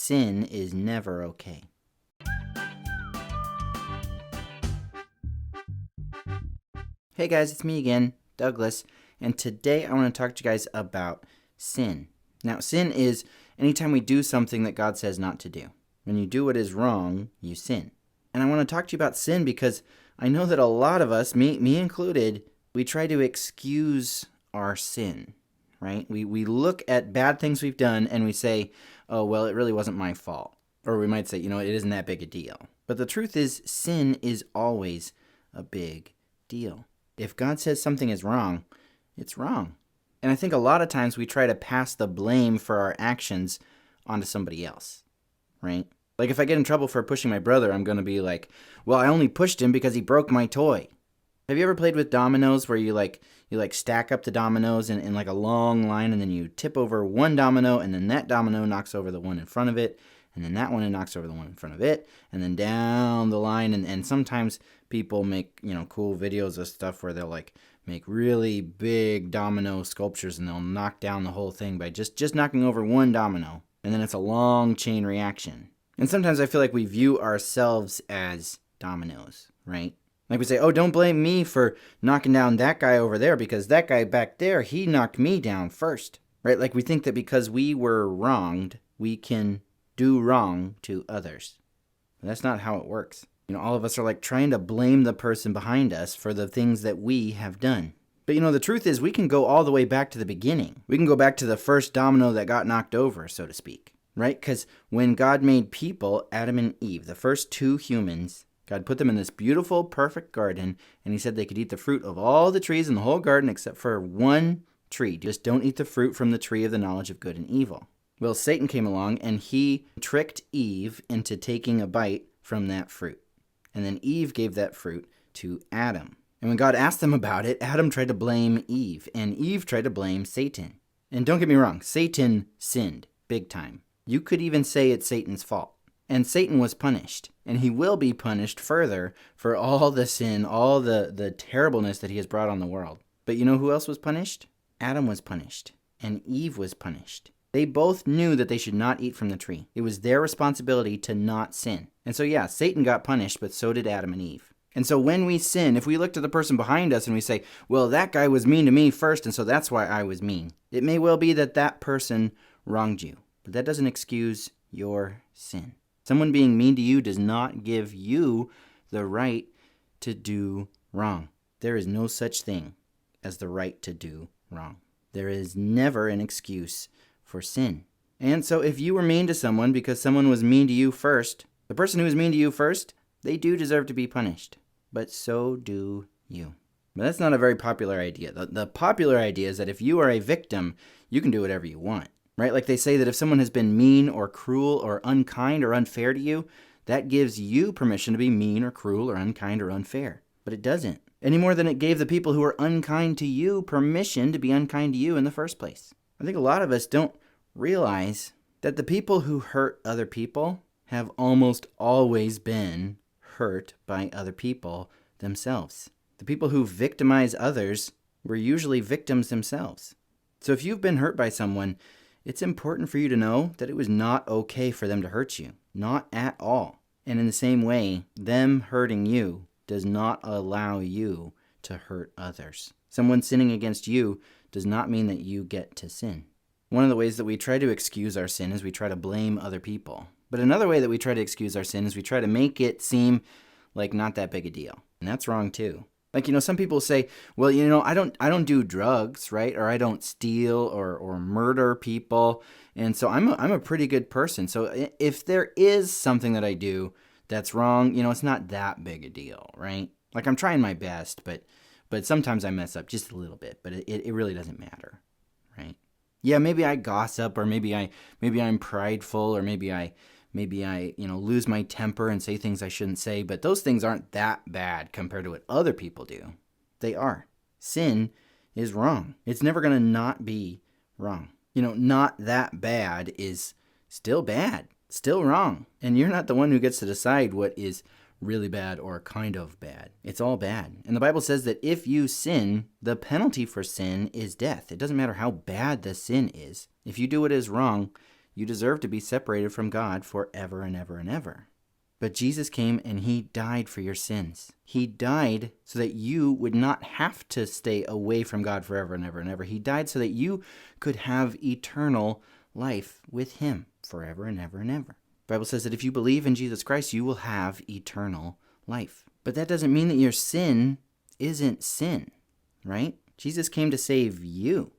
sin is never okay. Hey guys, it's me again, Douglas, and today I want to talk to you guys about sin. Now, sin is anytime we do something that God says not to do. When you do what is wrong, you sin. And I want to talk to you about sin because I know that a lot of us, me included, we try to excuse our sin, right? We look at bad things we've done and we say, oh, well, it really wasn't my fault. Or we might say, it isn't that big a deal. But the truth is, sin is always a big deal. If God says something is wrong, it's wrong. And I think a lot of times we try to pass the blame for our actions onto somebody else, right? Like if I get in trouble for pushing my brother, I'm going to be like, well, I only pushed him because he broke my toy. Have you ever played with dominoes where you stack up the dominoes in like a long line, and then you tip over one domino, and then that domino knocks over the one in front of it, and then that one knocks over the one in front of it, and then down the line, and sometimes people make, cool videos of stuff where they'll make really big domino sculptures, and they'll knock down the whole thing by just knocking over one domino, and then it's a long chain reaction. And sometimes I feel like we view ourselves as dominoes, right? Like we say, oh, don't blame me for knocking down that guy over there because that guy back there, he knocked me down first, right? Like we think that because we were wronged, we can do wrong to others. But that's not how it works. All of us are trying to blame the person behind us for the things that we have done. But the truth is we can go all the way back to the beginning. We can go back to the first domino that got knocked over, so to speak, right? Because when God made people, Adam and Eve, the first two humans, God put them in this beautiful, perfect garden, and he said they could eat the fruit of all the trees in the whole garden except for one tree. Just don't eat the fruit from the tree of the knowledge of good and evil. Well, Satan came along and he tricked Eve into taking a bite from that fruit. And then Eve gave that fruit to Adam. And when God asked them about it, Adam tried to blame Eve, and Eve tried to blame Satan. And don't get me wrong, Satan sinned big time. You could even say it's Satan's fault. And Satan was punished, and he will be punished further for all the sin, all the terribleness that he has brought on the world. But you know who else was punished? Adam was punished, and Eve was punished. They both knew that they should not eat from the tree. It was their responsibility to not sin. And so yeah, Satan got punished, but so did Adam and Eve. And so when we sin, if we look to the person behind us and we say, well, that guy was mean to me first, and so that's why I was mean. It may well be that that person wronged you, but that doesn't excuse your sin. Someone being mean to you does not give you the right to do wrong. There is no such thing as the right to do wrong. There is never an excuse for sin. And so if you were mean to someone because someone was mean to you first, the person who was mean to you first, they do deserve to be punished. But so do you. But that's not a very popular idea. The popular idea is that if you are a victim, you can do whatever you want. Right? Like they say that if someone has been mean or cruel or unkind or unfair to you, that gives you permission to be mean or cruel or unkind or unfair. But it doesn't. Any more than it gave the people who were unkind to you permission to be unkind to you in the first place. I think a lot of us don't realize that the people who hurt other people have almost always been hurt by other people themselves. The people who victimize others were usually victims themselves. So if you've been hurt by someone, it's important for you to know that it was not okay for them to hurt you. Not at all. And in the same way, them hurting you does not allow you to hurt others. Someone sinning against you does not mean that you get to sin. One of the ways that we try to excuse our sin is we try to blame other people. But another way that we try to excuse our sin is we try to make it seem like not that big a deal. And that's wrong too. Like, some people say, well, I don't do drugs, right? Or I don't steal or murder people. And so I'm a pretty good person. So if there is something that I do that's wrong, it's not that big a deal, right? Like I'm trying my best, but sometimes I mess up just a little bit, but it really doesn't matter, right? Yeah, maybe I gossip, or maybe I'm prideful, or maybe I lose my temper and say things I shouldn't say, but those things aren't that bad compared to what other people do. They are. Sin is wrong. It's never going to not be wrong. Not that bad is still bad, still wrong. And you're not the one who gets to decide what is really bad or kind of bad. It's all bad. And the Bible says that if you sin, the penalty for sin is death. It doesn't matter how bad the sin is. If you do what is wrong, You deserve to be separated from God forever and ever and ever. But Jesus came and he died for your sins. He died so that you would not have to stay away from God forever and ever and ever. He died so that you could have eternal life with him forever and ever and ever. The Bible says that if you believe in Jesus Christ, you will have eternal life. But that doesn't mean that your sin isn't sin, right? Jesus came to save you,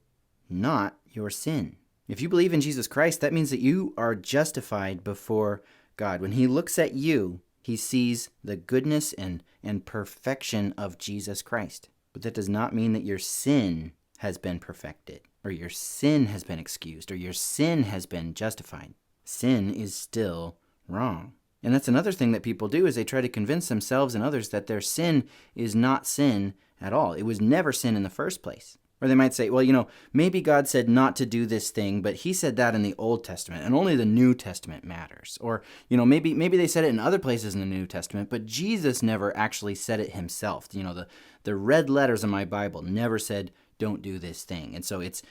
not your sin. If you believe in Jesus Christ, that means that you are justified before God. When he looks at you, he sees the goodness and perfection of Jesus Christ. But that does not mean that your sin has been perfected, or your sin has been excused, or your sin has been justified. Sin is still wrong. And that's another thing that people do, is they try to convince themselves and others that their sin is not sin at all. It was never sin in the first place. Or they might say, well, maybe God said not to do this thing, but he said that in the Old Testament, and only the New Testament matters. Or, maybe they said it in other places in the New Testament, but Jesus never actually said it himself. The red letters in my Bible never said, don't do this thing, and so it's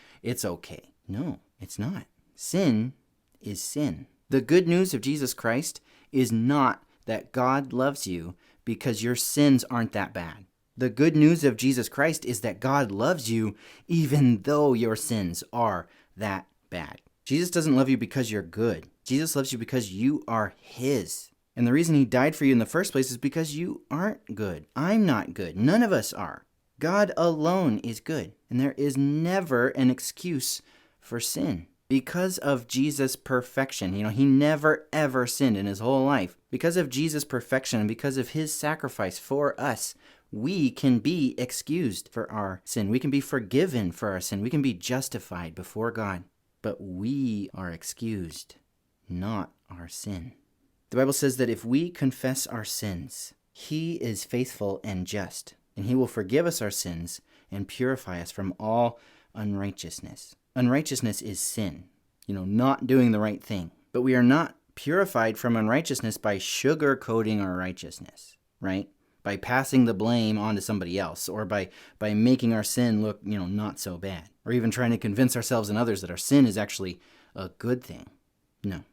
okay. No, it's not. Sin is sin. The good news of Jesus Christ is not that God loves you because your sins aren't that bad. The good news of Jesus Christ is that God loves you even though your sins are that bad. Jesus doesn't love you because you're good. Jesus loves you because you are his. And the reason he died for you in the first place is because you aren't good. I'm not good. None of us are. God alone is good. And there is never an excuse for sin. Because of Jesus' perfection, he never ever sinned in his whole life. Because of Jesus' perfection and because of his sacrifice for us, we can be excused for our sin. We can be forgiven for our sin. We can be justified before God. But we are excused, not our sin. The Bible says that if we confess our sins, he is faithful and just, and he will forgive us our sins and purify us from all unrighteousness. Unrighteousness is sin, not doing the right thing. But we are not purified from unrighteousness by sugarcoating our righteousness, right? By passing the blame onto somebody else, or by making our sin look, not so bad, or even trying to convince ourselves and others that our sin is actually a good thing. No.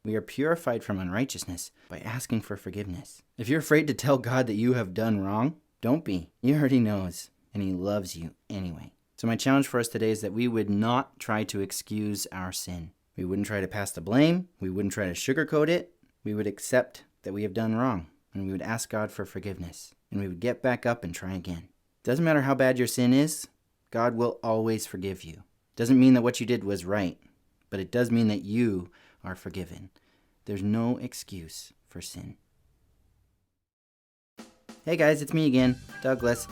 We are purified from unrighteousness by asking for forgiveness. If you're afraid to tell God that you have done wrong, don't be. He already knows, and he loves you anyway. So my challenge for us today is that we would not try to excuse our sin. We wouldn't try to pass the blame. We wouldn't try to sugarcoat it. We would accept that we have done wrong. And we would ask God for forgiveness. And we would get back up and try again. Doesn't matter how bad your sin is, God will always forgive you. Doesn't mean that what you did was right, but it does mean that you are forgiven. There's no excuse for sin. Hey guys, it's me again, Douglas.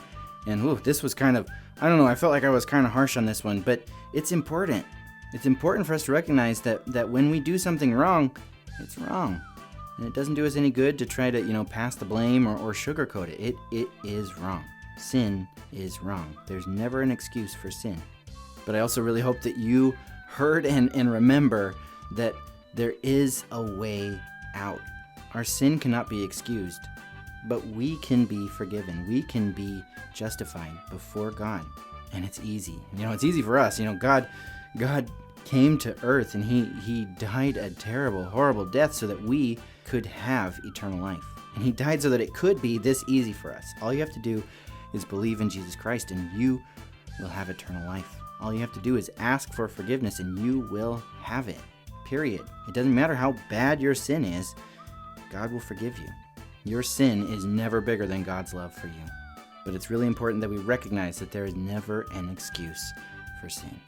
And this was I felt like I was kind of harsh on this one, but it's important. It's important for us to recognize that when we do something wrong, it's wrong. And it doesn't do us any good to try to, pass the blame or sugarcoat it. It is wrong. Sin is wrong. There's never an excuse for sin. But I also really hope that you heard and remember that there is a way out. Our sin cannot be excused, but we can be forgiven. We can be justified before God. And it's easy. It's easy for us. God came to earth and he died a terrible, horrible death so that we could have eternal life. And he died so that it could be this easy for us. All you have to do is believe in Jesus Christ and you will have eternal life. All you have to do is ask for forgiveness and you will have it. Period. It doesn't matter how bad your sin is, God will forgive you. Your sin is never bigger than God's love for you. But it's really important that we recognize that there is never an excuse for sin.